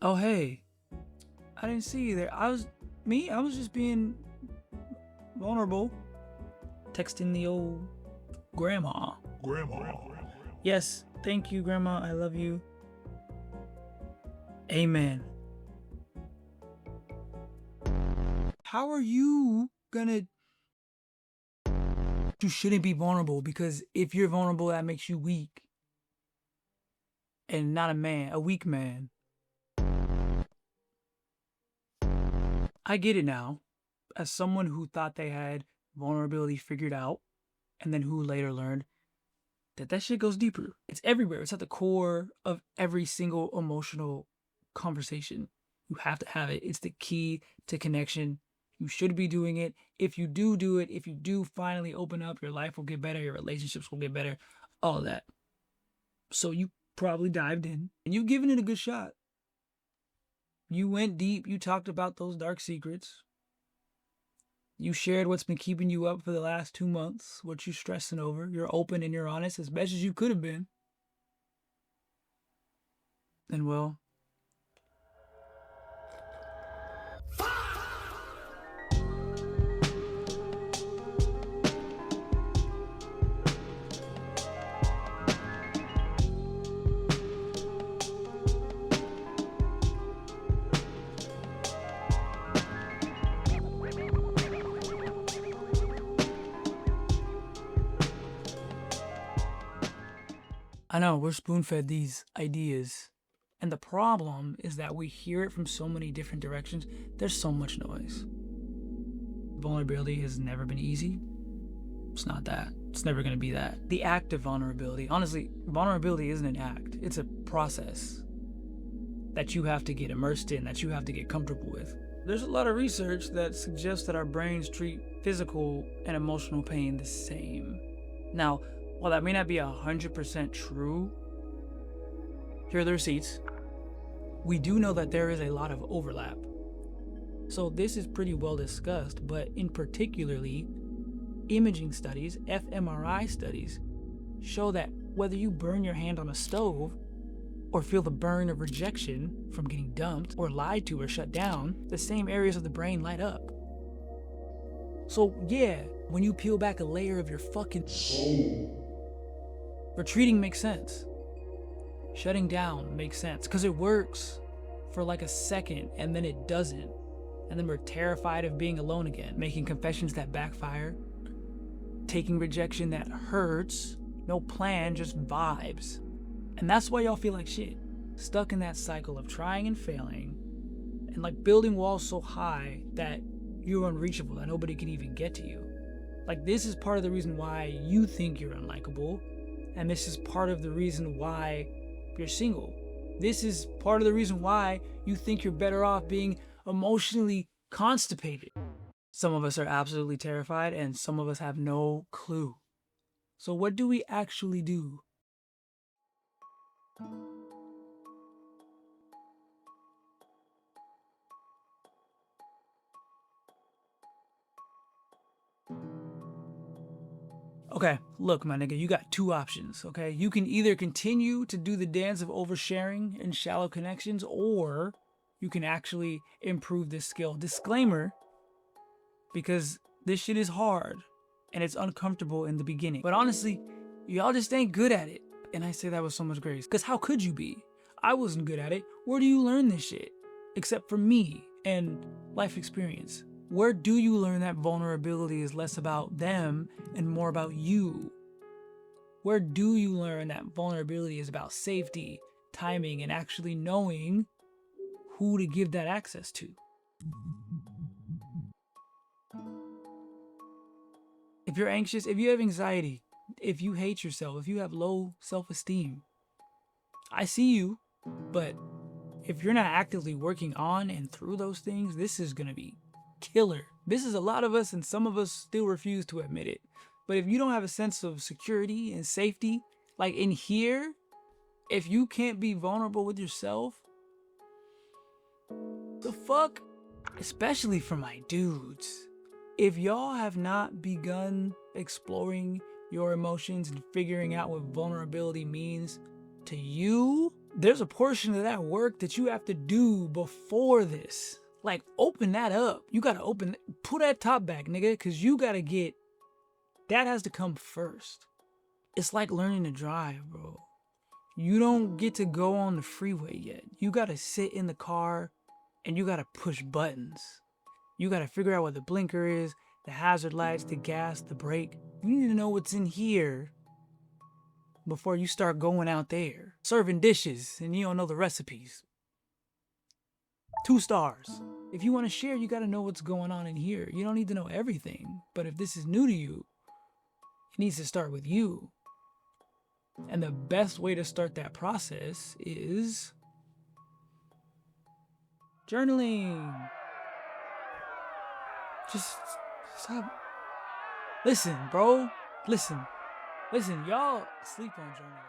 Oh, hey. I didn't see you there. I was just being vulnerable. Texting the old grandma. Yes, thank you, Grandma. I love you. Amen. How are you gonna... You shouldn't be vulnerable, because if you're vulnerable, that makes you weak. And not a man, a weak man. I get it now. As someone who thought they had vulnerability figured out, and then who later learned that shit goes deeper. It's everywhere. It's at the core of every single emotional conversation. You have to have it. It's the key to connection. You should be doing it. If you do it, if you do finally open up, your life will get better, your relationships will get better, all of that. So you probably dived in and you've given it a good shot. You went deep. You talked about those dark secrets. You shared what's been keeping you up for the last 2 months, what you're stressing over. You're open and you're honest as best as you could have been. And well, I know we're spoon-fed these ideas, and the problem is that we hear it from so many different directions. There's so much noise. Vulnerability has never been easy. It's not that. It's never going to be that. The act of vulnerability, honestly, vulnerability isn't an act. It's a process that you have to get immersed in, that you have to get comfortable with. There's a lot of research that suggests that our brains treat physical and emotional pain the same. Now, while that may not be 100% true, here are the receipts. We do know that there is a lot of overlap. So this is pretty well discussed, but in particularly, imaging studies, fMRI studies, show that whether you burn your hand on a stove or feel the burn of rejection from getting dumped or lied to or shut down, the same areas of the brain light up. So yeah, when you peel back a layer of your fucking soul, retreating makes sense. Shutting down makes sense, because it works for like a second and then it doesn't. And then we're terrified of being alone again, making confessions that backfire, taking rejection that hurts, no plan, just vibes. And that's why y'all feel like shit, stuck in that cycle of trying and failing, and like building walls so high that you're unreachable, that nobody can even get to you. Like, this is part of the reason why you think you're unlikable, and this is part of the reason why you're single. This is part of the reason why you think you're better off being emotionally constipated. Some of us are absolutely terrified, and some of us have no clue. So what do we actually do? Okay, look, my nigga, you got two options, okay? You can either continue to do the dance of oversharing and shallow connections, or you can actually improve this skill. Disclaimer, because this shit is hard and it's uncomfortable in the beginning. But honestly, y'all just ain't good at it. And I say that with so much grace, because how could you be? I wasn't good at it. Where do you learn this shit? Except for me and life experience. Where do you learn that vulnerability is less about them and more about you? Where do you learn that vulnerability is about safety, timing, and actually knowing who to give that access to? If you're anxious, if you have anxiety, if you hate yourself, if you have low self-esteem, I see you, but if you're not actively working on and through those things, this is gonna be killer. This is a lot of us, and some of us still refuse to admit it. But if you don't have a sense of security and safety, like in here, if you can't be vulnerable with yourself, the fuck? Especially for my dudes. If y'all have not begun exploring your emotions and figuring out what vulnerability means to you, there's a portion of that work that you have to do before this. Like, open that up. You gotta pull that top back, nigga, because you gotta get, that has to come first. It's like learning to drive, bro. You don't get to go on the freeway yet. You gotta sit in the car and you gotta push buttons. You gotta figure out what the blinker is, the hazard lights, the gas, the brake. You need to know what's in here before you start going out there. Serving dishes and you don't know the recipes. 2 stars. If you want to share, you gotta know what's going on in here. You don't need to know everything. But if this is new to you, it needs to start with you. And the best way to start that process is journaling. Just stop. Listen, bro. Listen. Y'all sleep on journaling.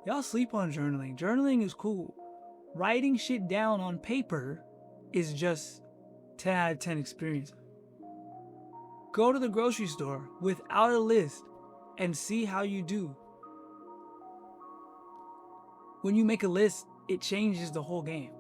Y'all sleep on journaling. Journaling is cool. Writing shit down on paper is just 10 out of 10 experience. Go to the grocery store without a list and see how you do. When you make a list, it changes the whole game.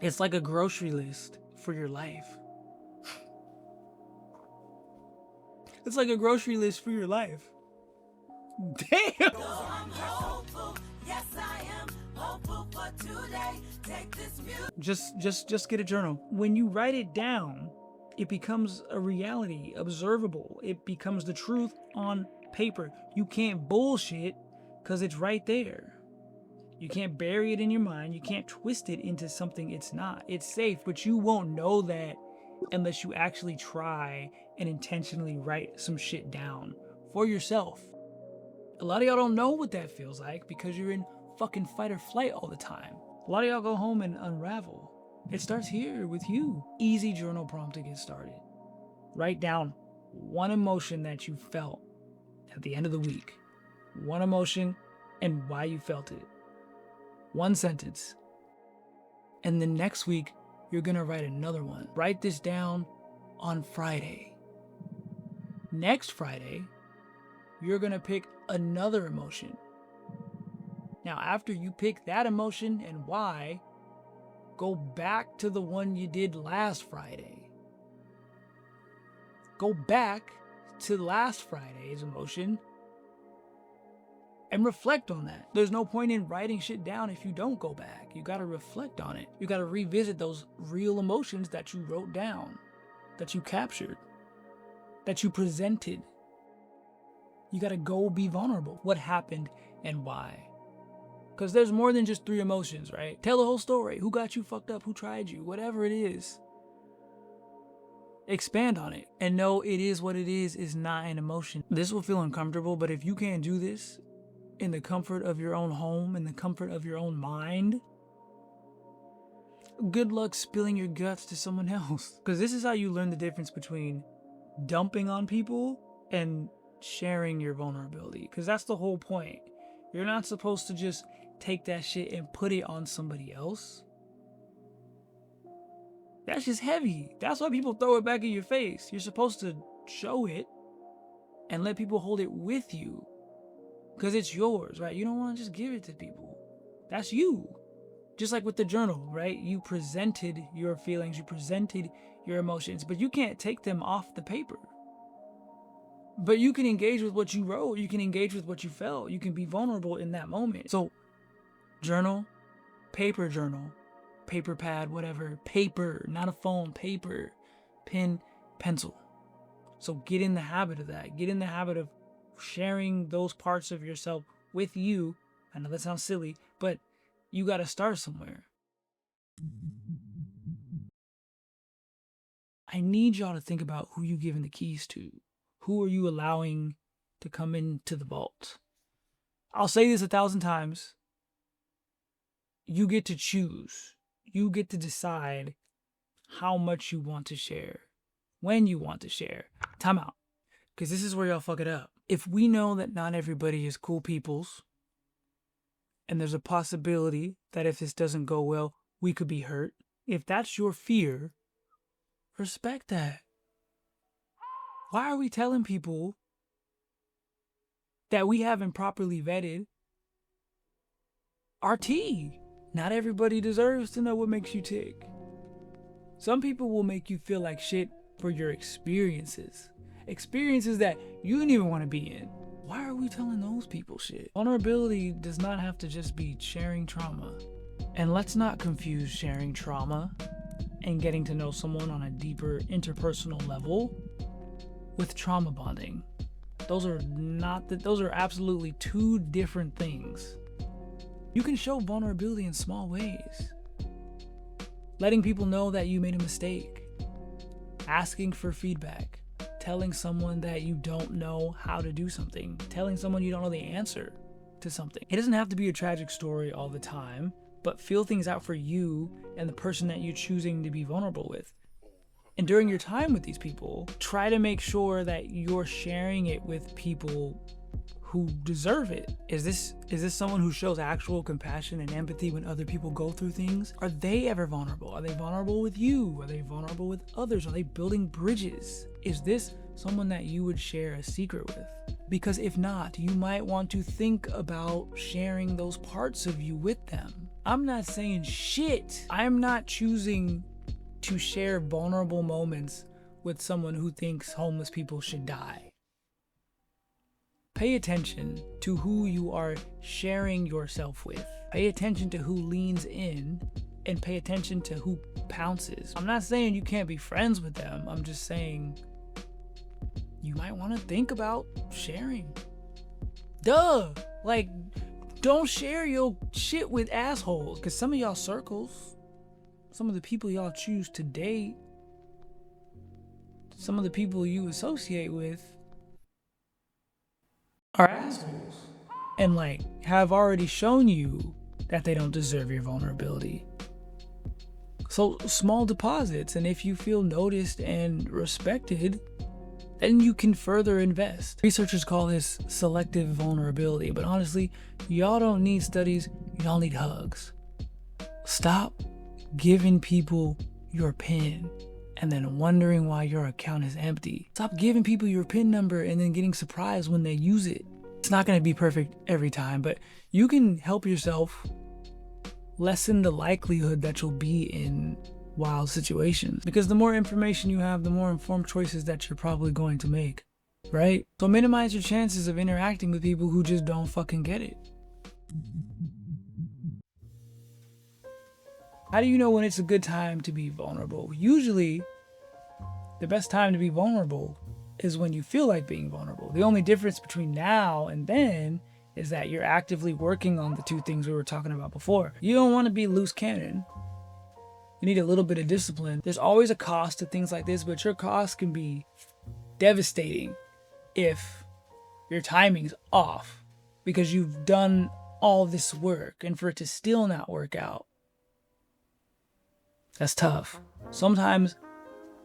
It's like a grocery list for your life. It's like a grocery list for your life. Damn! Yes, I am hopeful for today. Take this just get a journal. When you write it down, it becomes a reality, observable. It becomes the truth on paper. You can't bullshit because it's right there. You can't bury it in your mind. You can't twist it into something it's not. It's safe, but you won't know that unless you actually try and intentionally write some shit down for yourself. A lot of y'all don't know what that feels like because you're in fucking fight or flight all the time. A lot of y'all go home and unravel. It starts here with you. Easy journal prompt to get started. Write down one emotion that you felt at the end of the week. One emotion and why you felt it. 1 sentence. And the next week, you're gonna write another one. Write this down on Friday. Next Friday, you're gonna pick another emotion. Now, after you pick that emotion and why, go back to the one you did last Friday. Go back to last Friday's emotion and reflect on that. There's no point in writing shit down if you don't go back. You gotta reflect on it. You gotta revisit those real emotions that you wrote down, that you captured, that you presented. You gotta go be vulnerable. What happened and why? Because there's more than just 3 emotions, right? Tell the whole story. Who got you fucked up? Who tried you? Whatever it is. Expand on it. And know it is what it is not an emotion. This will feel uncomfortable, but if you can't do this in the comfort of your own home, in the comfort of your own mind, good luck spilling your guts to someone else. Because this is how you learn the difference between dumping on people and sharing your vulnerability, because that's the whole point. You're not supposed to just take that shit and put it on somebody else. That's just heavy. That's why people throw it back in your face. You're supposed to show it and let people hold it with you because it's yours, right? You don't want to just give it to people. That's you. Just like with the journal, right? You presented your feelings, you presented your emotions, but you can't take them off the paper. But you can engage with what you wrote. You can engage with what you felt. You can be vulnerable in that moment. So journal, paper, pad, whatever. Paper, not a phone, paper, pen, pencil. So get in the habit of that. Get in the habit of sharing those parts of yourself with you. I know that sounds silly, but you got to start somewhere. I need y'all to think about who you giving the keys to. Who are you allowing to come into the vault? I'll say this 1,000 times. you get to choose. You get to decide how much you want to share, when you want to share. Time out. Because this is where y'all fuck it up. If we know that not everybody is cool peoples, and there's a possibility that if this doesn't go well, we could be hurt. If that's your fear, respect that. Why are we telling people that we haven't properly vetted our tea? Not everybody deserves to know what makes you tick. Some people will make you feel like shit for your experiences. Experiences that you didn't even want to be in. Why are we telling those people shit? Vulnerability does not have to just be sharing trauma. And let's not confuse sharing trauma and getting to know someone on a deeper interpersonal level with trauma bonding. Those are absolutely two different things. You can show vulnerability in small ways. Letting people know that you made a mistake. Asking for feedback. Telling someone that you don't know how to do something. Telling someone you don't know the answer to something. It doesn't have to be a tragic story all the time, but feel things out for you and the person that you're choosing to be vulnerable with. And during your time with these people, try to make sure that you're sharing it with people who deserve it. Is this someone who shows actual compassion and empathy when other people go through things? Are they ever vulnerable? Are they vulnerable with you? Are they vulnerable with others? Are they building bridges? Is this someone that you would share a secret with? Because if not, you might want to think about sharing those parts of you with them. I'm not saying shit. I'm not choosing to share vulnerable moments with someone who thinks homeless people should die. Pay attention to who you are sharing yourself with. Pay attention to who leans in and pay attention to who pounces. I'm not saying you can't be friends with them. I'm just saying you might want to think about sharing. Duh! Like, don't share your shit with assholes. Because some of y'all circles, some of the people y'all choose to date, some of the people you associate with are assholes. And like, have already shown you that they don't deserve your vulnerability. So small deposits, and if you feel noticed and respected, then you can further invest. Researchers call this selective vulnerability, but honestly, y'all don't need studies, y'all need hugs. Stop giving people your PIN and then wondering why your account is empty. Stop giving people your PIN number and then getting surprised when they use it. It's not gonna be perfect every time, but you can help yourself lessen the likelihood that you'll be in wild situations. Because the more information you have, the more informed choices that you're probably going to make, right? So minimize your chances of interacting with people who just don't fucking get it. How do you know when it's a good time to be vulnerable? Usually, the best time to be vulnerable is when you feel like being vulnerable. The only difference between now and then is that you're actively working on the two things we were talking about before. You don't want to be loose cannon. You need a little bit of discipline. There's always a cost to things like this, but your cost can be devastating if your timing's off because you've done all this work and for it to still not work out. That's tough. Sometimes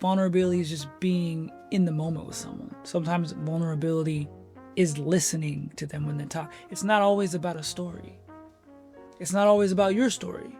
vulnerability is just being in the moment with someone. Sometimes vulnerability is listening to them when they talk. It's not always about a story. It's not always about your story.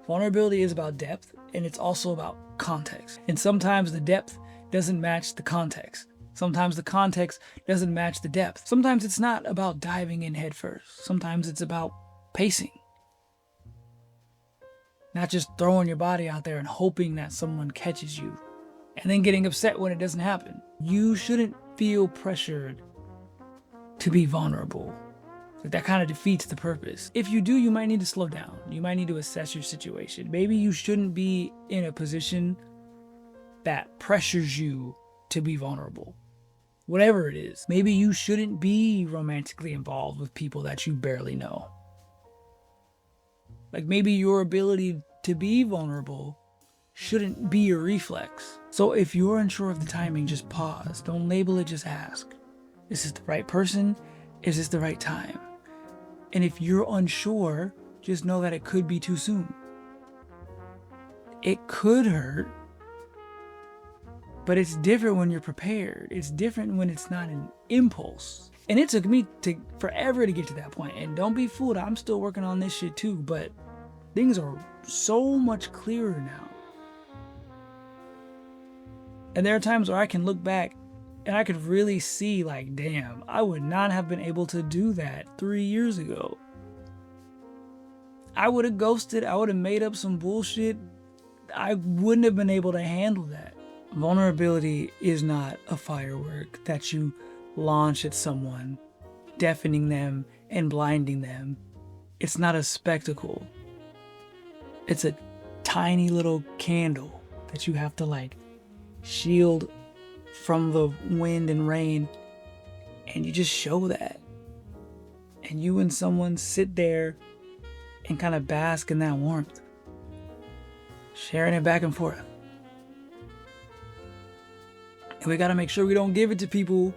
Vulnerability is about depth, and it's also about context. And sometimes the depth doesn't match the context. Sometimes the context doesn't match the depth. Sometimes it's not about diving in head first. Sometimes it's about pacing. Not just throwing your body out there and hoping that someone catches you, and then getting upset when it doesn't happen. You shouldn't feel pressured to be vulnerable. That kind of defeats the purpose. If you do, you might need to slow down. You might need to assess your situation. Maybe you shouldn't be in a position that pressures you to be vulnerable. Whatever it is. Maybe you shouldn't be romantically involved with people that you barely know. Like maybe your ability to be vulnerable shouldn't be a reflex. So if you're unsure of the timing, just pause. Don't label it, just ask. Is this the right person? Is this the right time? And if you're unsure, just know that it could be too soon. It could hurt, but it's different when you're prepared. It's different when it's not an impulse. And it took me forever to get to that point. And don't be fooled, I'm still working on this shit too, but things are so much clearer now. And there are times where I can look back and I could really see, like, damn, I would not have been able to do that 3 years ago. I would have ghosted, I would have made up some bullshit. I wouldn't have been able to handle that. Vulnerability is not a firework that you launch at someone, deafening them and blinding them. It's not a spectacle. It's a tiny little candle that you have to, like, shield from the wind and rain, and you just show that. And you and someone sit there and kind of bask in that warmth, sharing it back and forth. And we gotta make sure we don't give it to people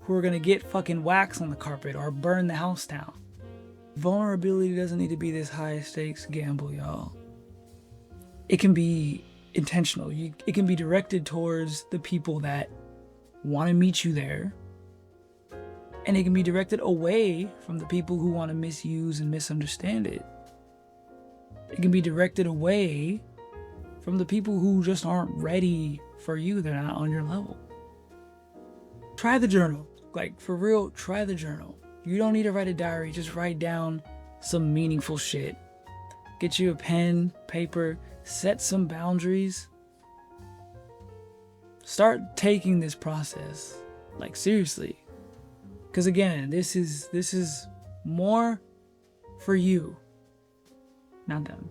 who are gonna get fucking wax on the carpet or burn the house down. Vulnerability doesn't need to be this high stakes gamble, y'all. It can be intentional. It can be directed towards the people that want to meet you there. And it can be directed away from the people who want to misuse and misunderstand it. It can be directed away from the people who just aren't ready for you. They're not on your level. Try the journal. Like, for real, try the journal. You don't need to write a diary. Just write down some meaningful shit. Get you a pen, paper, set some boundaries. Start taking this process, like, seriously. Because again, this is more for you, not them.